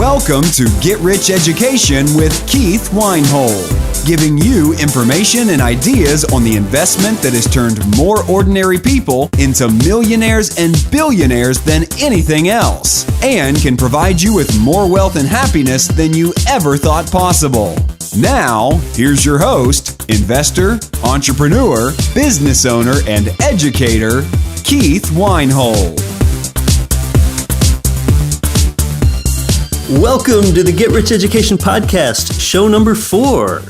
Welcome to Get Rich Education with Keith Weinhold, giving you information and ideas on the investment that has turned more ordinary people into millionaires and billionaires than anything else, and can provide you with more wealth and happiness than you ever thought possible. Now, here's your host, investor, entrepreneur, business owner, and educator, Keith Weinhold. Welcome to the Get Rich Education Podcast, show number 4.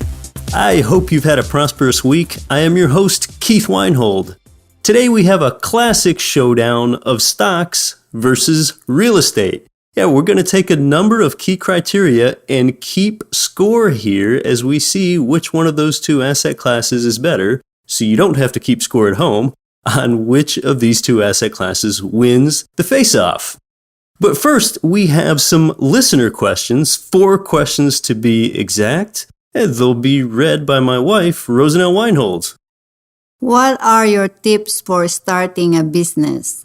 I hope you've had a prosperous week. I am your host, Keith Weinhold. Today we have a classic showdown of stocks versus real estate. Yeah, we're going to take a number of key criteria and keep score here as we see which one of those two asset classes is better, so you don't have to keep score at home on which of these two asset classes wins the face-off. But first, we have some listener questions, 4 questions to be exact, and they'll be read by my wife, Rosanelle Weinhold. What are your tips for starting a business?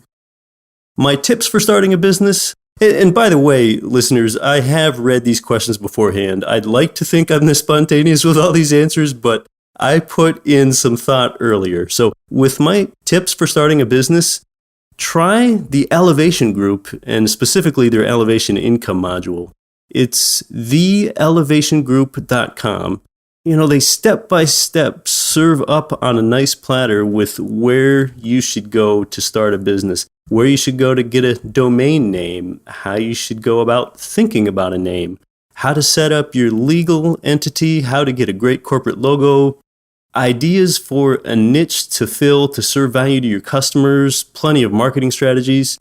My tips for starting a business? And by the way, listeners, I have read these questions beforehand. I'd like to think I'm this spontaneous with all these answers, but I put in some thought earlier. So with my tips for starting a business, try the Elevation Group, and specifically their Elevation Income module. It's theelevationgroup.com. You know, they step-by-step serve up on a nice platter with where you should go to start a business, where you should go to get a domain name, how you should go about thinking about a name, how to set up your legal entity, how to get a great corporate logo, ideas for a niche to fill to serve value to your customers, plenty of marketing strategies.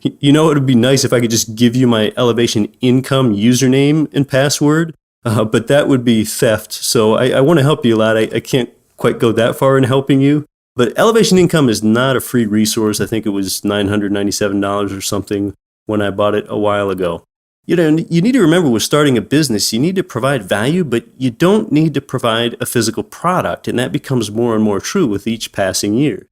You know, it would be nice if I could just give you my Elevation Income username and password, but that would be theft. So I want to help you a lot. I can't quite go that far in helping you. But Elevation Income is not a free resource. I think it was $997 or something when I bought it a while ago. You know, you need to remember with starting a business, you need to provide value, but you don't need to provide a physical product, and that becomes more and more true with each passing year.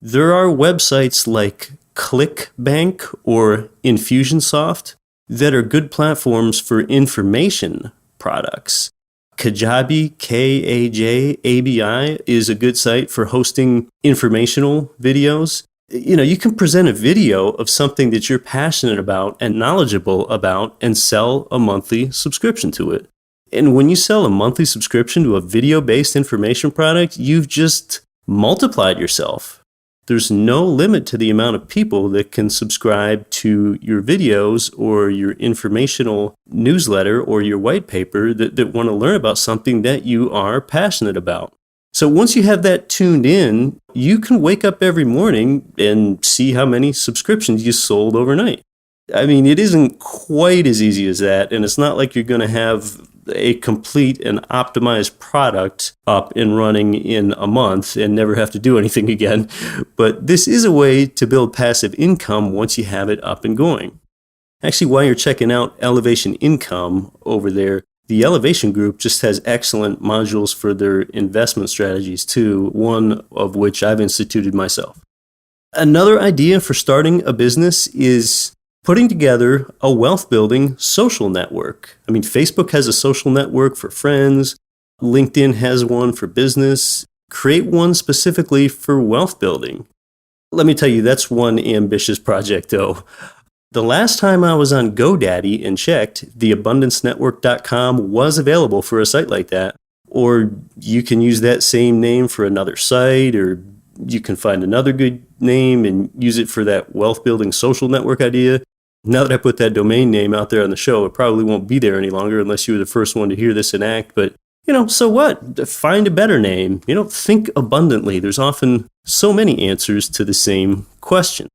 There are websites like ClickBank or Infusionsoft that are good platforms for information products. Kajabi, Kajabi, is a good site for hosting informational videos. You know, you can present a video of something that you're passionate about and knowledgeable about and sell a monthly subscription to it. And when you sell a monthly subscription to a video-based information product, you've just multiplied yourself. There's no limit to the amount of people that can subscribe to your videos or your informational newsletter or your white paper that want to learn about something that you are passionate about. So once you have that tuned in, you can wake up every morning and see how many subscriptions you sold overnight. I mean, it isn't quite as easy as that, and it's not like you're going to have a complete and optimized product up and running in a month and never have to do anything again. But this is a way to build passive income once you have it up and going. Actually, while you're checking out Elevation Income over there, the Elevation Group just has excellent modules for their investment strategies too, one of which I've instituted myself. Another idea for starting a business is putting together a wealth-building social network. I mean, Facebook has a social network for friends. LinkedIn has one for business. Create one specifically for wealth building. Let me tell you, that's one ambitious project though. The last time I was on GoDaddy and checked, theabundancenetwork.com was available for a site like that. Or you can use that same name for another site, or you can find another good name and use it for that wealth-building social network idea. Now that I put that domain name out there on the show, it probably won't be there any longer unless you were the first one to hear this in act. But, you know, so what? Find a better name. You know, think abundantly. There's often so many answers to the same question.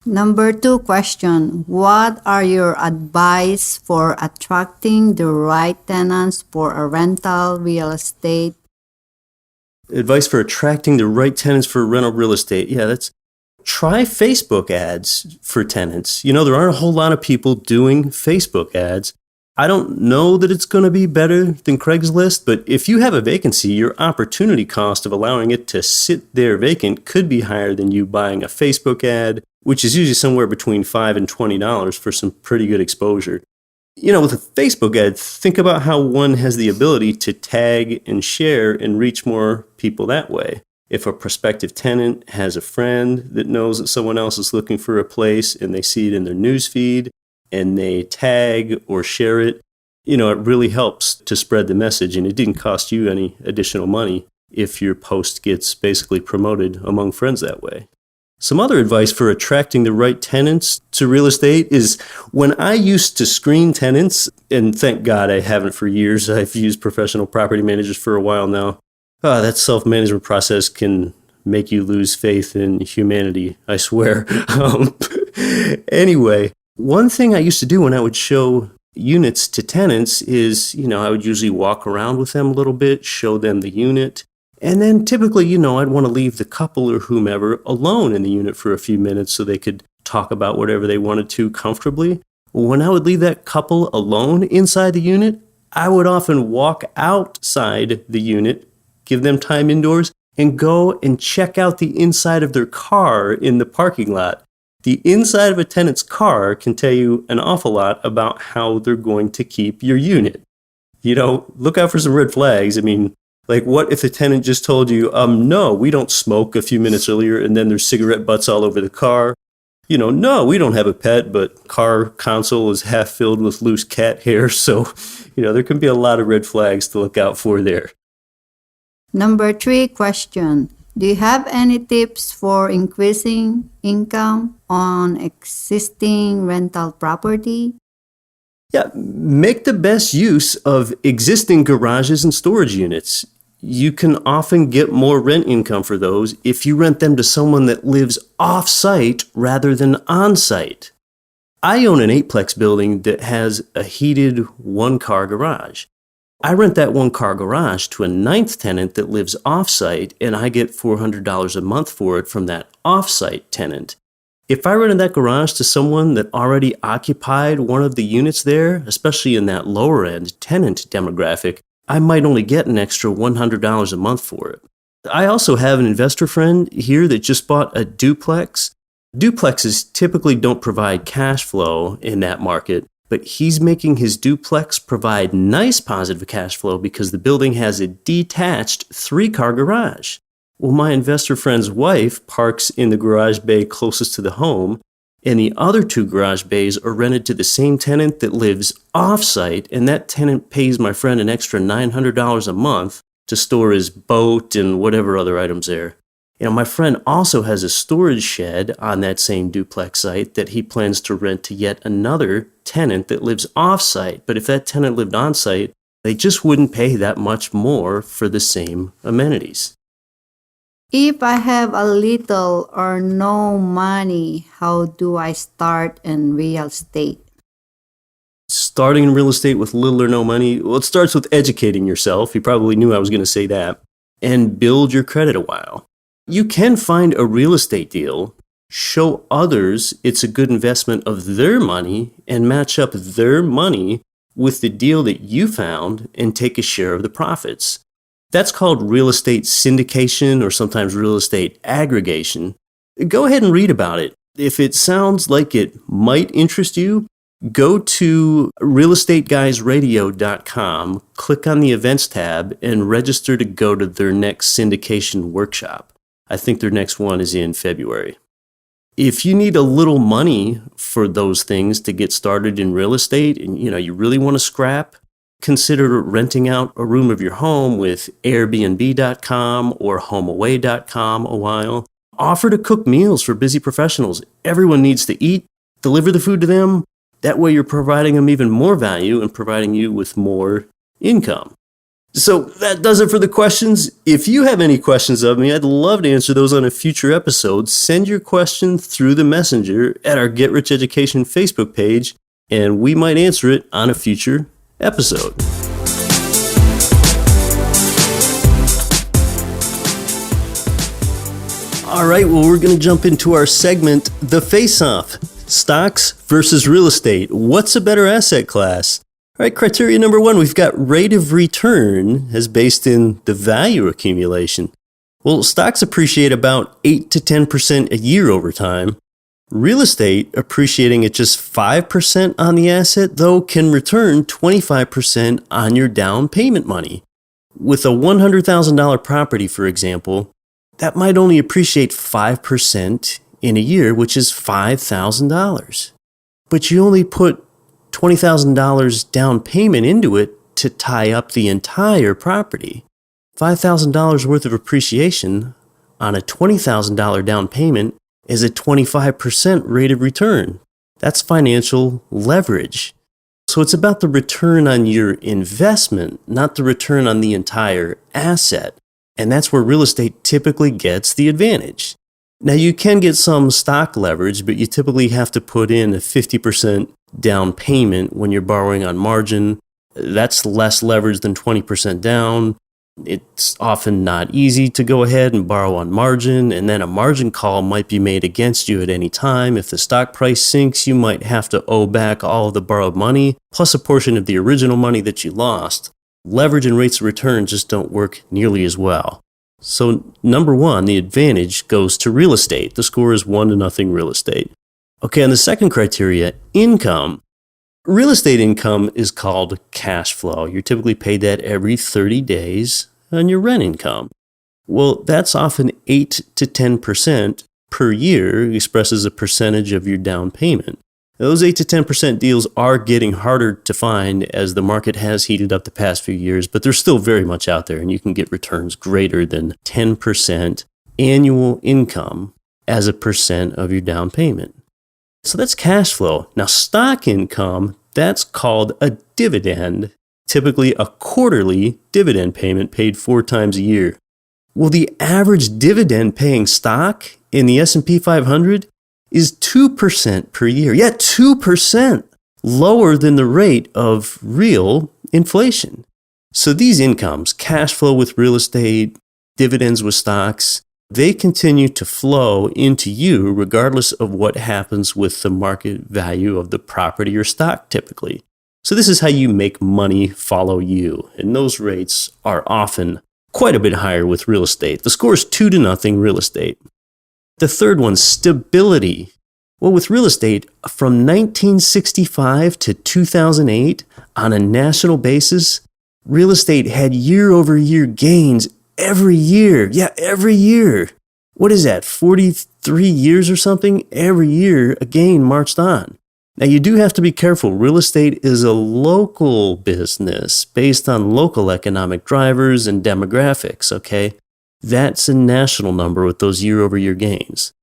Number 2 question. What are your advice for attracting the right tenants for a rental real estate? Advice for attracting the right tenants for rental real estate. Yeah, try Facebook ads for tenants. You know, there aren't a whole lot of people doing Facebook ads. I don't know that it's going to be better than Craigslist, but if you have a vacancy, your opportunity cost of allowing it to sit there vacant could be higher than you buying a Facebook ad, which is usually somewhere between $5 and $20 for some pretty good exposure. With a Facebook ad, think about how one has the ability to tag and share and reach more people that way. If a prospective tenant has a friend that knows that someone else is looking for a place and they see it in their news feed and they tag or share it, it really helps to spread the message, and it didn't cost you any additional money if your post gets basically promoted among friends that way. Some other advice for attracting the right tenants to real estate is when I used to screen tenants, and thank God I haven't for years, I've used professional property managers for a while now. That self-management process can make you lose faith in humanity, I swear. Anyway, one thing I used to do when I would show units to tenants is, I would usually walk around with them a little bit, show them the unit. And then typically, I'd want to leave the couple or whomever alone in the unit for a few minutes so they could talk about whatever they wanted to comfortably. When I would leave that couple alone inside the unit, I would often walk outside the unit, give them time indoors, and go and check out the inside of their car in the parking lot. The inside of a tenant's car can tell you an awful lot about how they're going to keep your unit. Look out for some red flags. Like, what if the tenant just told you, no, we don't smoke a few minutes earlier, and then there's cigarette butts all over the car? No, we don't have a pet, but car console is half filled with loose cat hair. So, there can be a lot of red flags to look out for there. Number 3 question. Do you have any tips for increasing income on existing rental property? Yeah, make the best use of existing garages and storage units. You can often get more rent income for those if you rent them to someone that lives off-site rather than on-site. I own an 8-plex building that has a heated 1-car garage. I rent that 1-car garage to a 9th tenant that lives off-site, and I get $400 a month for it from that off-site tenant. If I rented that garage to someone that already occupied one of the units there, especially in that lower-end tenant demographic, I might only get an extra $100 a month for it. I also have an investor friend here that just bought a duplex. Duplexes typically don't provide cash flow in that market, but he's making his duplex provide nice positive cash flow because the building has a detached 3-car garage. Well, my investor friend's wife parks in the garage bay closest to the home, and the other 2 garage bays are rented to the same tenant that lives off-site, and that tenant pays my friend an extra $900 a month to store his boat and whatever other items there. My friend also has a storage shed on that same duplex site that he plans to rent to yet another tenant that lives off-site. But if that tenant lived on-site, they just wouldn't pay that much more for the same amenities. If I have a little or no money, how do I start in real estate? Starting in real estate with little or no money, well, it starts with educating yourself. You probably knew I was going to say that. And build your credit a while. You can find a real estate deal, show others it's a good investment of their money, and match up their money with the deal that you found and take a share of the profits. That's called real estate syndication or sometimes real estate aggregation. Go ahead and read about it. If it sounds like it might interest you, go to realestateguysradio.com, click on the events tab, and register to go to their next syndication workshop. I think their next one is in February. If you need a little money for those things to get started in real estate and you really want to scrap, consider renting out a room of your home with Airbnb.com or HomeAway.com a while. Offer to cook meals for busy professionals. Everyone needs to eat. Deliver the food to them. That way you're providing them even more value and providing you with more income. So that does it for the questions. If you have any questions of me, I'd love to answer those on a future episode. Send your question through the messenger at our Get Rich Education Facebook page, and we might answer it on a future episode. All right, well, we're going to jump into our segment, The Face-Off. Stocks versus real estate. What's a better asset class? All right, criteria number 1, we've got rate of return as based in the value accumulation. Well, stocks appreciate about 8 to 10% a year over time. Real estate appreciating at just 5% on the asset, though, can return 25% on your down payment money. With a $100,000 property, for example, that might only appreciate 5% in a year, which is $5,000. But you only put $20,000 down payment into it to tie up the entire property. $5,000 worth of appreciation on a $20,000 down payment is a 25% rate of return. That's financial leverage. So it's about the return on your investment, not the return on the entire asset. And that's where real estate typically gets the advantage. Now, you can get some stock leverage, but you typically have to put in a 50% down payment when you're borrowing on margin. That's less leverage than 20% down. It's often not easy to go ahead and borrow on margin, and then a margin call might be made against you at any time. If the stock price sinks, you might have to owe back all of the borrowed money, plus a portion of the original money that you lost. Leverage and rates of return just don't work nearly as well. So number one, the advantage goes to real estate. The score is 1-0 real estate. Okay, and the second criteria, income. Real estate income is called cash flow. You're typically paid that every 30 days on your rent income. Well, that's often 8 to 10% per year, expressed as a percentage of your down payment. Those 8 to 10% deals are getting harder to find as the market has heated up the past few years, but they're still very much out there, and you can get returns greater than 10% annual income as a percent of your down payment. So that's cash flow. Now, stock income, that's called a dividend, typically a quarterly dividend payment paid 4 times a year. Well, the average dividend paying stock in the S&P 500 is 2% per year. Yeah, 2% lower than the rate of real inflation. So these incomes, cash flow with real estate, dividends with stocks, they continue to flow into you regardless of what happens with the market value of the property or stock typically. So this is how you make money follow you. And those rates are often quite a bit higher with real estate. The score is 2-0 real estate. The third one, stability. Well, with real estate, from 1965 to 2008, on a national basis, real estate had year-over-year gains every year. Yeah, every year. What is that, 43 years or something? Every year, a gain marched on. Now, you do have to be careful. Real estate is a local business based on local economic drivers and demographics, okay? That's a national number with those year-over-year gains.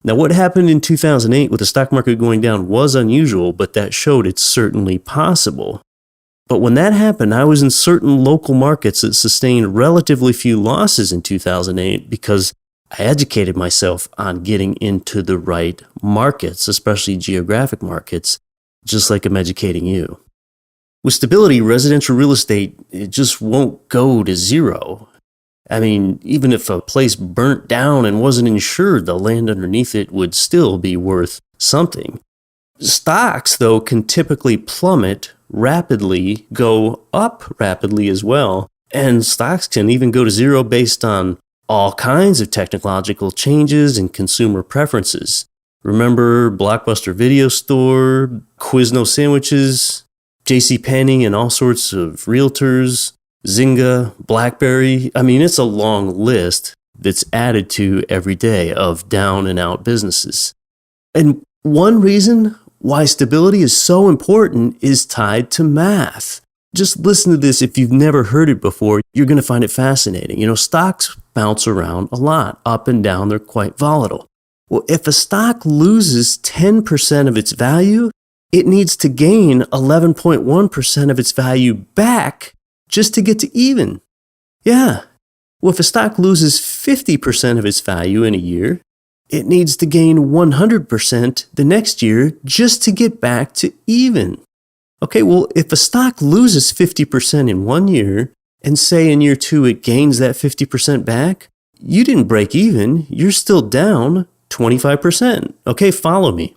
Now, what happened in 2008 with the stock market going down was unusual, but that showed it's certainly possible. But when that happened, I was in certain local markets that sustained relatively few losses in 2008 because I educated myself on getting into the right markets, especially geographic markets, just like I'm educating you. With stability, residential real estate, it just won't go to zero. I mean, even if a place burnt down and wasn't insured, the land underneath it would still be worth something. Stocks, though, can typically plummet rapidly, go up rapidly as well, and stocks can even go to zero based on all kinds of technological changes and consumer preferences. Remember Blockbuster Video Store, Quizno Sandwiches, JCPenney and all sorts of realtors, Zynga, BlackBerry. I mean, it's a long list that's added to every day of down and out businesses. And one reason why stability is so important is tied to math. Just listen to this. If you've never heard it before, you're going to find it fascinating. You know, stocks bounce around a lot, up and down. They're quite volatile. Well, if a stock loses 10% of its value, it needs to gain 11.1% of its value back just to get to even. Yeah. Well, if a stock loses 50% of its value in a year, it needs to gain 100% the next year just to get back to even. Okay, well, if a stock loses 50% in 1 year, and say in year 2 it gains that 50% back, you didn't break even, you're still down 25%. Okay, follow me.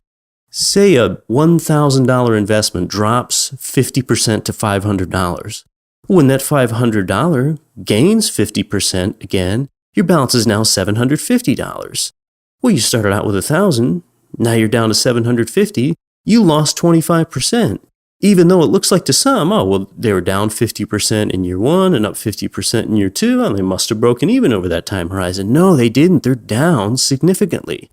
Say a $1,000 investment drops 50% to $500. When that $500 gains 50% again, your balance is now $750. Well, you started out with $1,000, Now you're down to 750. You lost 25%. Even though it looks like to some, oh, well, they were down 50% in year one and up 50% in year two, and they must have broken even over that time horizon. No, they didn't. They're down significantly.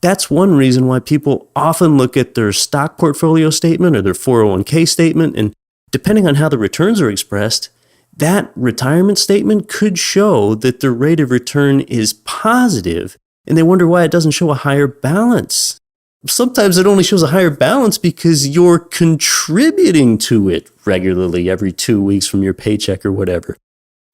That's one reason why people often look at their stock portfolio statement or their 401k statement, and depending on how the returns are expressed, that retirement statement could show that the rate of return is positive, and they wonder why it doesn't show a higher balance. Sometimes it only shows a higher balance because you're contributing to it regularly every 2 weeks from your paycheck or whatever.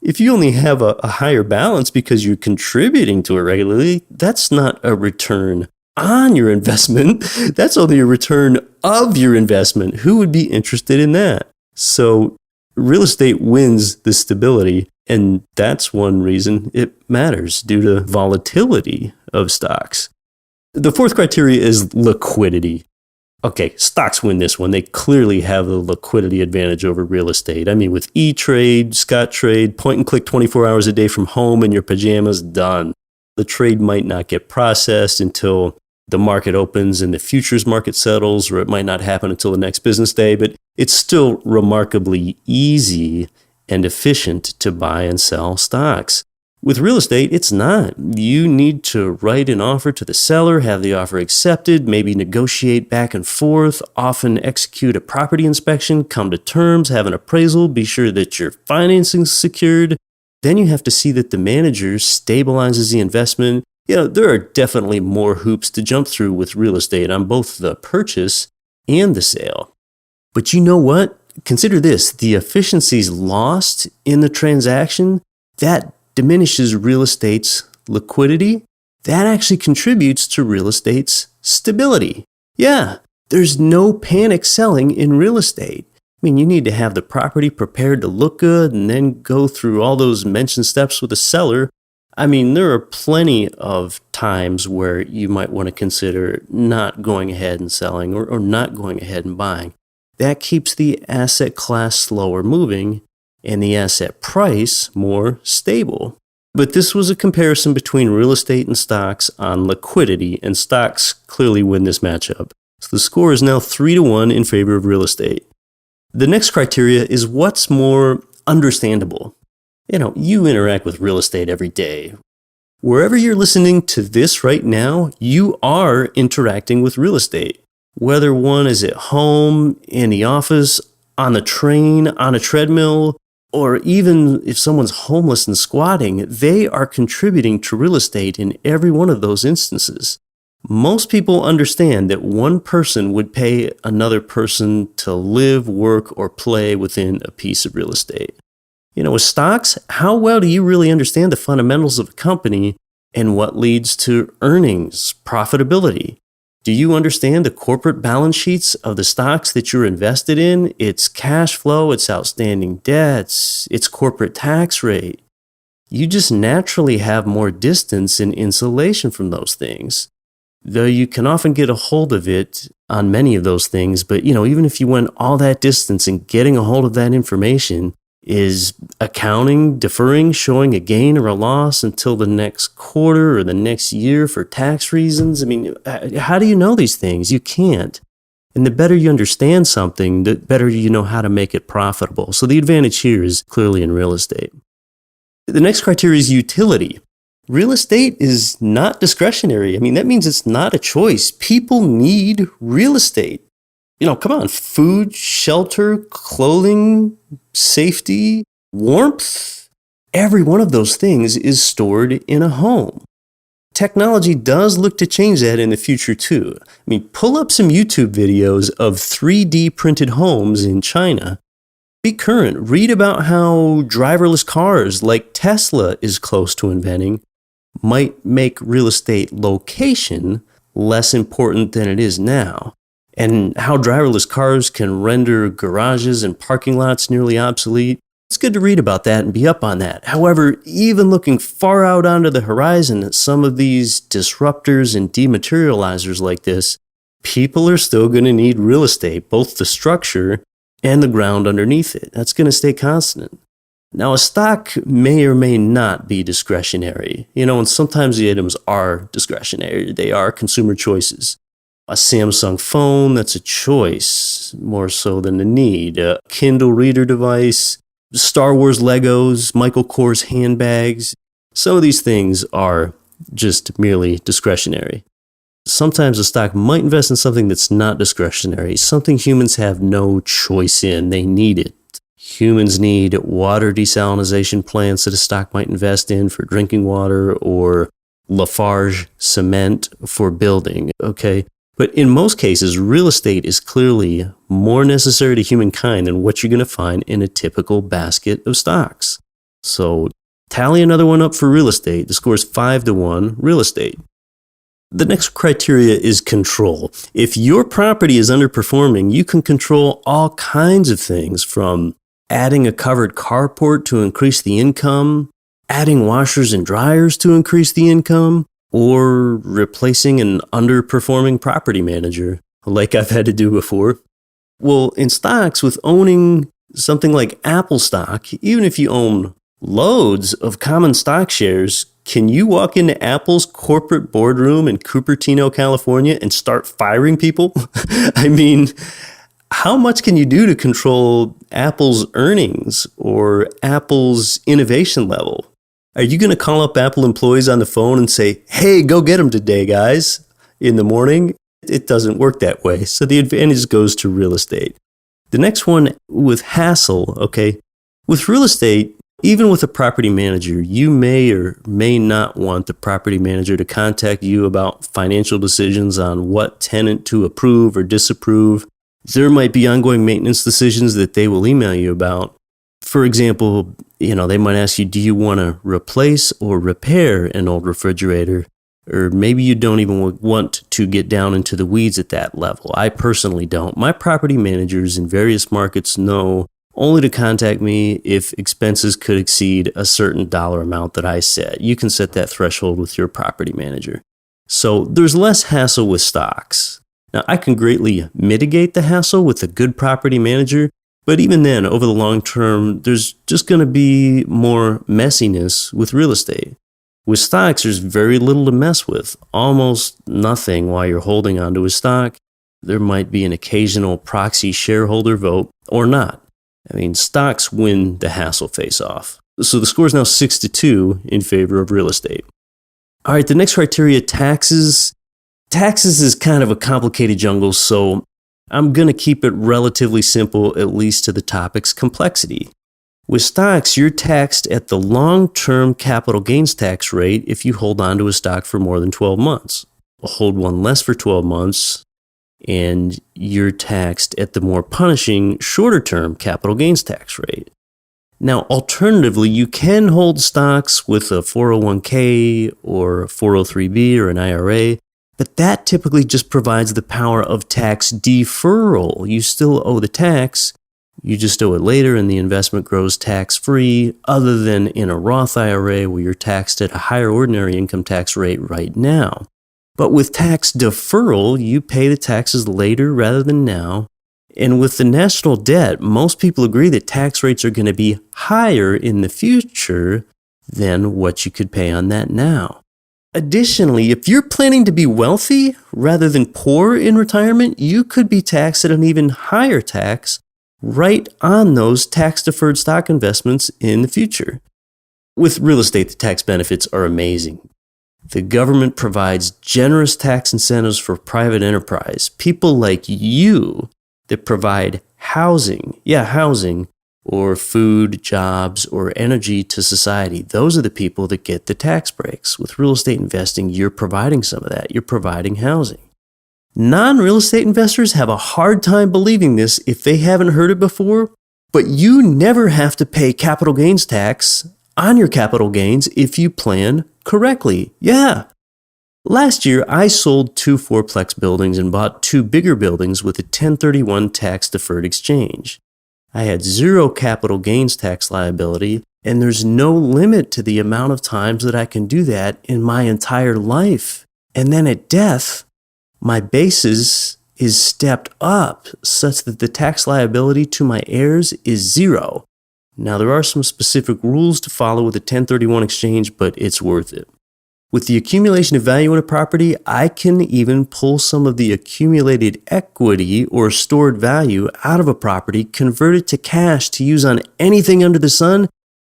If you only have a higher balance because you're contributing to it regularly, that's not a return on your investment. That's only a return of your investment. Who would be interested in that? So real estate wins the stability, and that's one reason it matters due to volatility of stocks. The fourth criteria is liquidity. Okay, stocks win this one. They clearly have the liquidity advantage over real estate. I mean, with E-Trade, Scottrade, point and click 24 hours a day from home in your pajamas, done. The trade might not get processed until the market opens and the futures market settles, or it might not happen until the next business day, but it's still remarkably easy and efficient to buy and sell stocks. With real estate, it's not. You need to write an offer to the seller, have the offer accepted, maybe negotiate back and forth, often execute a property inspection, come to terms, have an appraisal, be sure that your financing's secured. Then you have to see that the manager stabilizes the investment. There are definitely more hoops to jump through with real estate on both the purchase and the sale. But you know what? Consider this. The efficiencies lost in the transaction, that diminishes real estate's liquidity. That actually contributes to real estate's stability. Yeah, there's no panic selling in real estate. I mean, you need to have the property prepared to look good and then go through all those mentioned steps with the seller. I mean, there are plenty of times where you might want to consider not going ahead and selling or not going ahead and buying. That keeps the asset class slower moving and the asset price more stable. But this was a comparison between real estate and stocks on liquidity, and stocks clearly win this matchup. So the score is now 3-1 in favor of real estate. The next criteria is what's more understandable. You interact with real estate every day. Wherever you're listening to this right now, you are interacting with real estate. Whether one is at home, in the office, on the train, on a treadmill, or even if someone's homeless and squatting, they are contributing to real estate in every one of those instances. Most people understand that one person would pay another person to live, work, or play within a piece of real estate. With stocks, how well do you really understand the fundamentals of a company and what leads to earnings, profitability? Do you understand the corporate balance sheets of the stocks that you're invested in, its cash flow, its outstanding debts, its corporate tax rate? You just naturally have more distance and insulation from those things. Though you can often get a hold of it on many of those things, but even if you went all that distance and getting a hold of that information, is accounting, deferring, showing a gain or a loss until the next quarter or the next year for tax reasons? I mean, how do you know these things? You can't. And the better you understand something, the better you know how to make it profitable. So the advantage here is clearly in real estate. The next criteria is utility. Real estate is not discretionary. I mean, that means it's not a choice. People need real estate. Come on, food, shelter, clothing, safety, warmth. Every one of those things is stored in a home. Technology does look to change that in the future too. I mean, pull up some YouTube videos of 3D printed homes in China. Be current. Read about how driverless cars like Tesla is close to inventing might make real estate location less important than it is now. And how driverless cars can render garages and parking lots nearly obsolete. It's good to read about that and be up on that. However, even looking far out onto the horizon at some of these disruptors and dematerializers like this, people are still going to need real estate, both the structure and the ground underneath it. That's going to stay constant. Now, a stock may or may not be discretionary, and sometimes the items are discretionary. They are consumer choices. A Samsung phone, that's a choice more so than a need. A Kindle reader device, Star Wars Legos, Michael Kors handbags. Some of these things are just merely discretionary. Sometimes a stock might invest in something that's not discretionary, something humans have no choice in. They need it. Humans need water desalination plants that a stock might invest in for drinking water, or Lafarge cement for building, okay? But in most cases, real estate is clearly more necessary to humankind than what you're going to find in a typical basket of stocks. So tally another one up for real estate. The score is 5-1, real estate. The next criteria is control. If your property is underperforming, you can control all kinds of things, from adding a covered carport to increase the income, adding washers and dryers to increase the income, or replacing an underperforming property manager, like I've had to do before. Well, in stocks, with owning something like Apple stock, even if you own loads of common stock shares, can you walk into Apple's corporate boardroom in Cupertino, California, and start firing people? I mean, how much can you do to control Apple's earnings or Apple's innovation level? Are you going to call up Apple employees on the phone and say, hey, go get them today, guys, in the morning? It doesn't work that way. So the advantage goes to real estate. The next one, with hassle, okay? With real estate, even with a property manager, you may or may not want the property manager to contact you about financial decisions on what tenant to approve or disapprove. There might be ongoing maintenance decisions that they will email you about. For example, they might ask you, do you want to replace or repair an old refrigerator? Or maybe you don't even want to get down into the weeds at that level. I personally don't. My property managers in various markets know only to contact me if expenses could exceed a certain dollar amount that I set. You can set that threshold with your property manager. So there's less hassle with stocks. Now, I can greatly mitigate the hassle with a good property manager, but even then, over the long term, there's just going to be more messiness with real estate. With stocks, there's very little to mess with, almost nothing while you're holding onto a stock. There might be an occasional proxy shareholder vote or not. I mean, stocks win the hassle face-off. So the score is now 6-2 in favor of real estate. All right, the next criteria, taxes. Taxes is kind of a complicated jungle, so I'm going to keep it relatively simple, at least to the topic's complexity. With stocks, you're taxed at the long-term capital gains tax rate if you hold on to a stock for more than 12 months. Hold one less for 12 months, and you're taxed at the more punishing shorter-term capital gains tax rate. Now, alternatively, you can hold stocks with a 401k or a 403b or an IRA, but that typically just provides the power of tax deferral. You still owe the tax, you just owe it later and the investment grows tax-free, other than in a Roth IRA where you're taxed at a higher ordinary income tax rate right now. But with tax deferral, you pay the taxes later rather than now. And with the national debt, most people agree that tax rates are going to be higher in the future than what you could pay on that now. Additionally, if you're planning to be wealthy rather than poor in retirement, you could be taxed at an even higher tax right on those tax-deferred stock investments in the future. With real estate, the tax benefits are amazing. The government provides generous tax incentives for private enterprise, people like you that provide housing, or food, jobs, or energy to society. Those are the people that get the tax breaks. With real estate investing, you're providing some of that. You're providing housing. Non-real estate investors have a hard time believing this if they haven't heard it before, but you never have to pay capital gains tax on your capital gains if you plan correctly. Yeah. Last year, I sold 2 fourplex buildings and bought 2 bigger buildings with a 1031 tax-deferred exchange. I had 0 capital gains tax liability, and there's no limit to the amount of times that I can do that in my entire life. And then at death, my basis is stepped up such that the tax liability to my heirs is 0. Now, there are some specific rules to follow with a 1031 exchange, but it's worth it. With the accumulation of value in a property, I can even pull some of the accumulated equity or stored value out of a property, convert it to cash to use on anything under the sun,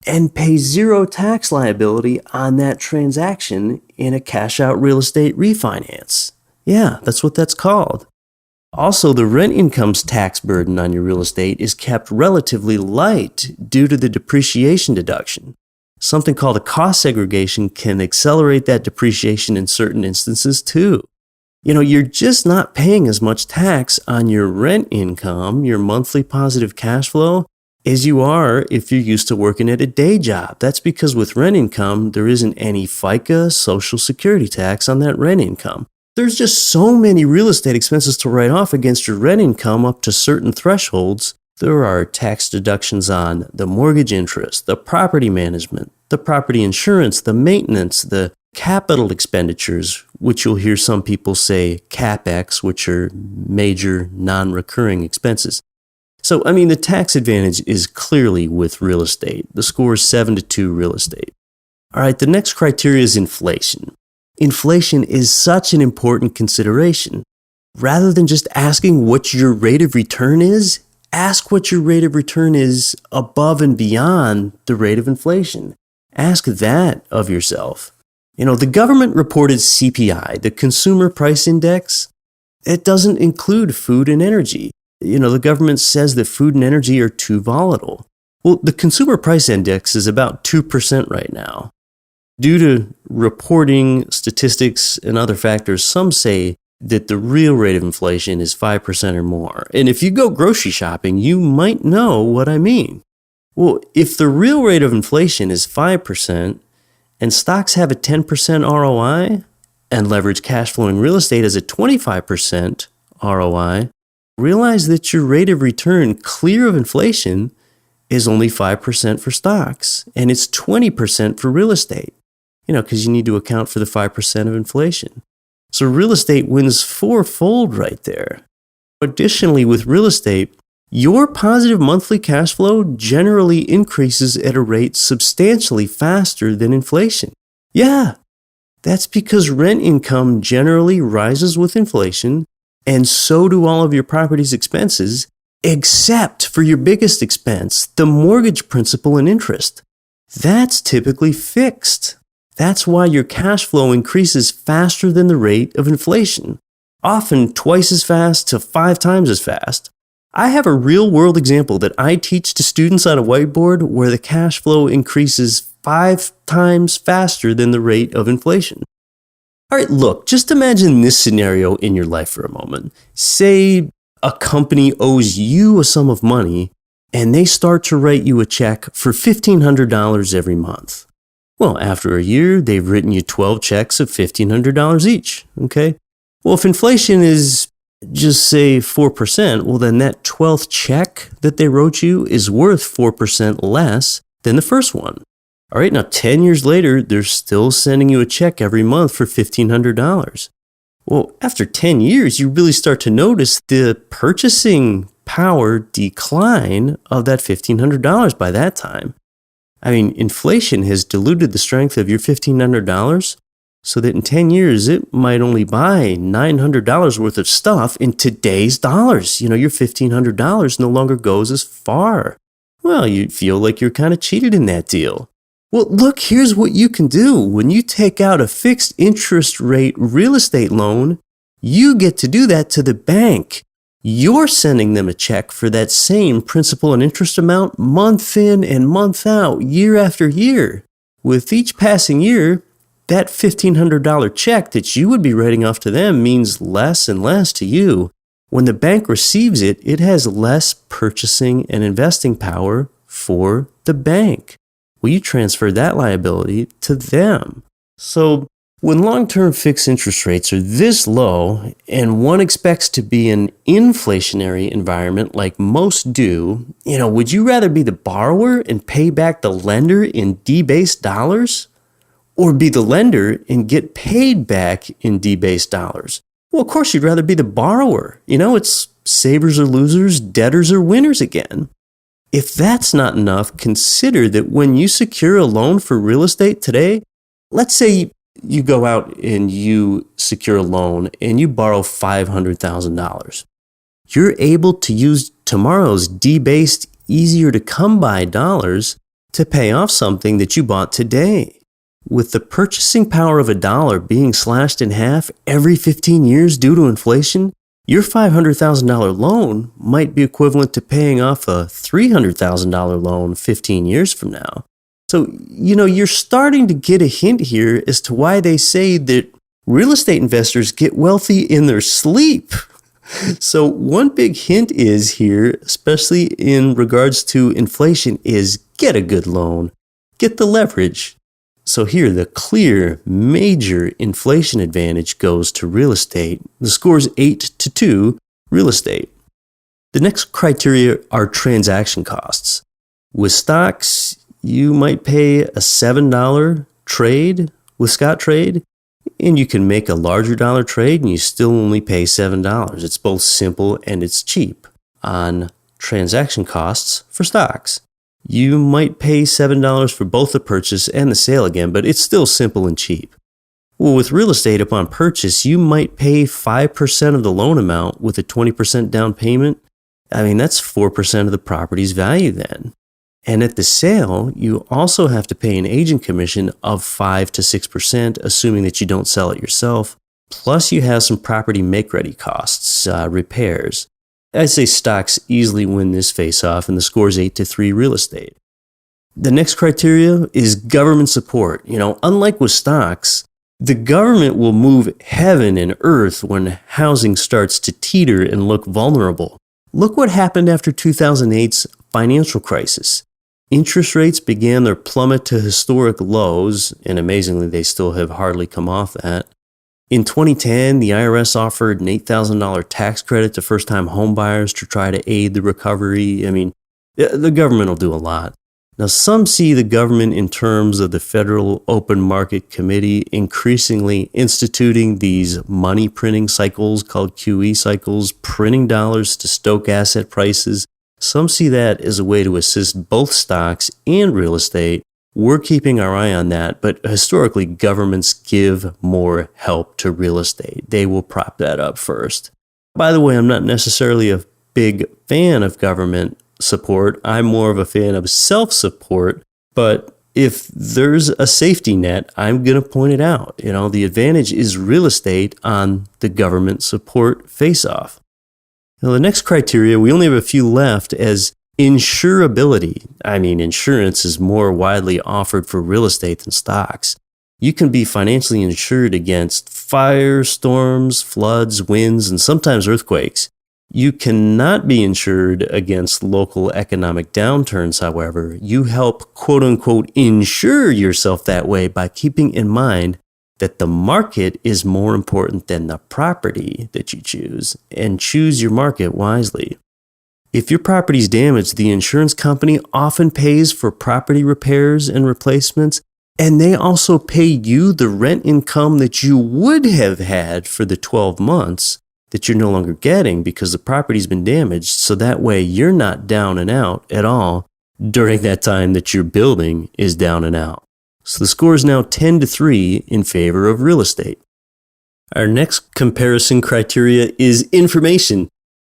and pay zero tax liability on that transaction in a cash-out real estate refinance. Yeah, that's what that's called. Also, the rent income's tax burden on your real estate is kept relatively light due to the depreciation deduction. Something called a cost segregation can accelerate that depreciation in certain instances too. You're just not paying as much tax on your rent income, your monthly positive cash flow, as you are if you're used to working at a day job. That's because with rent income, there isn't any FICA, Social Security tax on that rent income. There's just so many real estate expenses to write off against your rent income up to certain thresholds. There are tax deductions on the mortgage interest, the property management, the property insurance, the maintenance, the capital expenditures, which you'll hear some people say CapEx, which are major non-recurring expenses. So, the tax advantage is clearly with real estate. The score is 7-2 real estate. All right, the next criteria is inflation. Inflation is such an important consideration. Rather than just asking what your rate of return is, ask what your rate of return is above and beyond the rate of inflation. Ask that of yourself. The government reported CPI, the Consumer Price Index, it doesn't include food and energy. The government says that food and energy are too volatile. Well, the Consumer Price Index is about 2% right now. Due to reporting, statistics, and other factors, some say that the real rate of inflation is 5% or more. And if you go grocery shopping, you might know what I mean. Well, if the real rate of inflation is 5% and stocks have a 10% ROI and leverage cash flowing real estate has a 25% ROI, realize that your rate of return clear of inflation is only 5% for stocks and it's 20% for real estate. Because you need to account for the 5% of inflation. So real estate wins fourfold right there. Additionally, with real estate, your positive monthly cash flow generally increases at a rate substantially faster than inflation. Yeah, that's because rent income generally rises with inflation, and so do all of your property's expenses, except for your biggest expense, the mortgage principal and interest. That's typically fixed. That's why your cash flow increases faster than the rate of inflation, often twice as fast to 5 times as fast. I have a real-world example that I teach to students on a whiteboard where the cash flow increases 5 times faster than the rate of inflation. All right, look, just imagine this scenario in your life for a moment. Say a company owes you a sum of money and they start to write you a check for $1,500 every month. Well, after a year, they've written you 12 checks of $1,500 each, okay? Well, if inflation is just say 4%, well, then that 12th check that they wrote you is worth 4% less than the first one. All right, now 10 years later, they're still sending you a check every month for $1,500. Well, after 10 years, you really start to notice the purchasing power decline of that $1,500 by that time. Inflation has diluted the strength of your $1,500 so that in 10 years, it might only buy $900 worth of stuff in today's dollars. Your $1,500 no longer goes as far. Well, you feel like you're kind of cheated in that deal. Well, look, here's what you can do. When you take out a fixed interest rate real estate loan, you get to do that to the bank. You're sending them a check for that same principal and interest amount month in and month out, year after year. With each passing year, that $1,500 check that you would be writing off to them means less and less to you. When the bank receives it, it has less purchasing and investing power for the bank. Well, you transfer that liability to them. So when long-term fixed interest rates are this low and one expects to be in an inflationary environment like most do, would you rather be the borrower and pay back the lender in debased dollars? Or be the lender and get paid back in debased dollars? Well, of course, you'd rather be the borrower. It's savers or losers, debtors or winners again. If that's not enough, consider that when you secure a loan for real estate today, let's say You go out and you secure a loan and you borrow $500,000. You're able to use tomorrow's debased, easier to come by dollars to pay off something that you bought today. With the purchasing power of a dollar being slashed in half every 15 years due to inflation, your $500,000 loan might be equivalent to paying off a $300,000 loan 15 years from now. So, you're starting to get a hint here as to why they say that real estate investors get wealthy in their sleep. So one big hint is here, especially in regards to inflation, is get a good loan, get the leverage. So here, the clear major inflation advantage goes to real estate. The score is 8-2, real estate. The next criteria are transaction costs. With stocks, you might pay a $7 trade with Scottrade, and you can make a larger dollar trade and you still only pay $7. It's both simple and it's cheap. On transaction costs for stocks, you might pay $7 for both the purchase and the sale again, but it's still simple and cheap. Well, with real estate upon purchase, you might pay 5% of the loan amount with a 20% down payment. That's 4% of the property's value then. And at the sale, you also have to pay an agent commission of 5 to 6%, assuming that you don't sell it yourself. Plus, you have some property make-ready costs, repairs. I'd say stocks easily win this face-off, and the score is 8-3 real estate. The next criteria is government support. Unlike with stocks, the government will move heaven and earth when housing starts to teeter and look vulnerable. Look what happened after 2008's financial crisis. Interest rates began their plummet to historic lows, and amazingly, they still have hardly come off that. In 2010, the IRS offered an $8,000 tax credit to first-time homebuyers to try to aid the recovery. The government will do a lot. Now, some see the government in terms of the Federal Open Market Committee increasingly instituting these money printing cycles called QE cycles, printing dollars to stoke asset prices. Some see that as a way to assist both stocks and real estate. We're keeping our eye on that, but historically, governments give more help to real estate. They will prop that up first. By the way, I'm not necessarily a big fan of government support. I'm more of a fan of self-support, but if there's a safety net, I'm going to point it out. The advantage is real estate on the government support face-off. Now, the next criteria, we only have a few left, as insurability. Insurance is more widely offered for real estate than stocks. You can be financially insured against fire, storms, floods, winds, and sometimes earthquakes. You cannot be insured against local economic downturns, however. You help, quote-unquote, insure yourself that way by keeping in mind that the market is more important than the property that you choose, and choose your market wisely. If your property is damaged, the insurance company often pays for property repairs and replacements, and they also pay you the rent income that you would have had for the 12 months that you're no longer getting because the property's been damaged, so that way you're not down and out at all during that time that your building is down and out. So the score is now 10-3 in favor of real estate. Our next comparison criteria is information.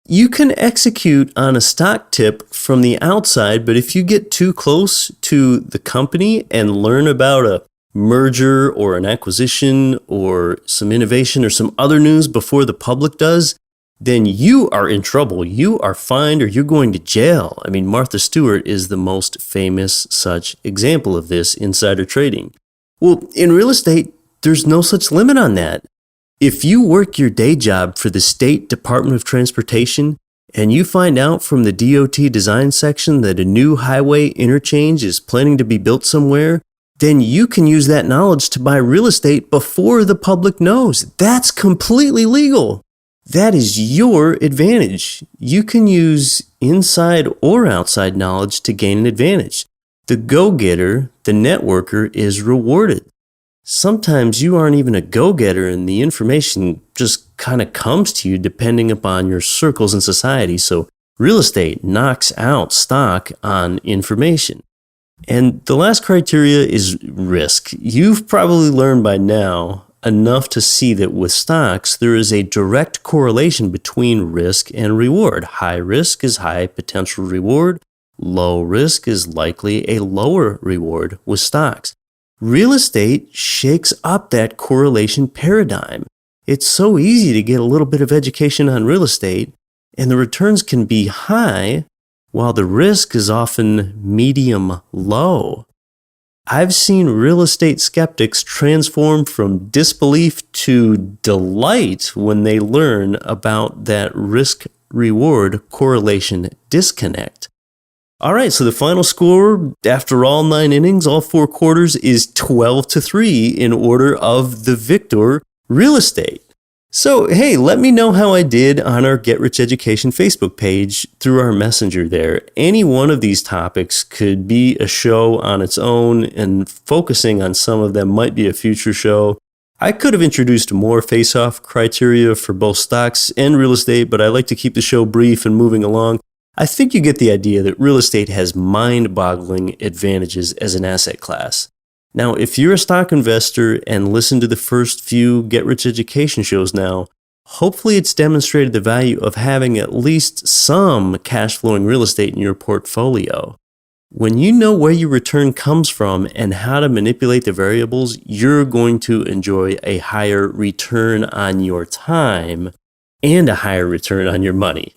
You can execute on a stock tip from the outside, but if you get too close to the company and learn about a merger or an acquisition or some innovation or some other news before the public does, then you are in trouble. You are fined or you're going to jail. Martha Stewart is the most famous such example of this, insider trading. Well, in real estate, there's no such limit on that. If you work your day job for the State Department of Transportation and you find out from the DOT design section that a new highway interchange is planning to be built somewhere, then you can use that knowledge to buy real estate before the public knows. That's completely legal. That is your advantage. You can use inside or outside knowledge to gain an advantage. The go-getter, the networker, is rewarded. Sometimes you aren't even a go-getter and the information just kind of comes to you depending upon your circles in society. So real estate knocks out stock on information. And the last criteria is risk. You've probably learned by now enough to see that with stocks, there is a direct correlation between risk and reward. High risk is high potential reward. Low risk is likely a lower reward with stocks. Real estate shakes up that correlation paradigm. It's so easy to get a little bit of education on real estate, and the returns can be high, while the risk is often medium low. I've seen real estate skeptics transform from disbelief to delight when they learn about that risk-reward correlation disconnect. All right, so the final score after all 9 innings, all 4 quarters, is 12-3 in order of the victor, real estate. So, hey, let me know how I did on our Get Rich Education Facebook page through our messenger there. Any one of these topics could be a show on its own, and focusing on some of them might be a future show. I could have introduced more face-off criteria for both stocks and real estate, but I like to keep the show brief and moving along. I think you get the idea that real estate has mind-boggling advantages as an asset class. Now, if you're a stock investor and listen to the first few Get Rich Education shows now, hopefully it's demonstrated the value of having at least some cash flowing real estate in your portfolio. When you know where your return comes from and how to manipulate the variables, you're going to enjoy a higher return on your time and a higher return on your money.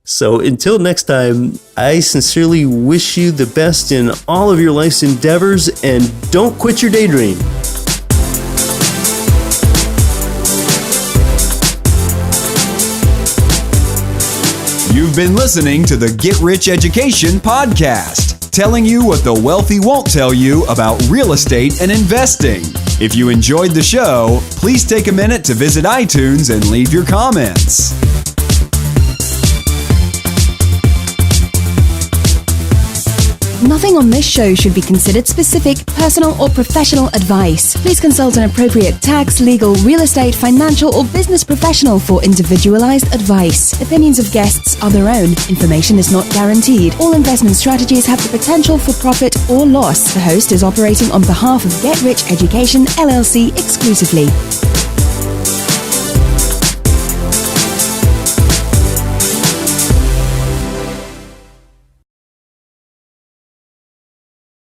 So until next time, I sincerely wish you the best in all of your life's endeavors, and don't quit your daydream. You've been listening to the Get Rich Education podcast, telling you what the wealthy won't tell you about real estate and investing. If you enjoyed the show, please take a minute to visit iTunes and leave your comments. Nothing on this show should be considered specific, personal, or professional advice. Please consult an appropriate tax, legal, real estate, financial, or business professional for individualized advice. Opinions of guests are their own. Information is not guaranteed. All investment strategies have the potential for profit or loss. The host is operating on behalf of Get Rich Education, LLC exclusively.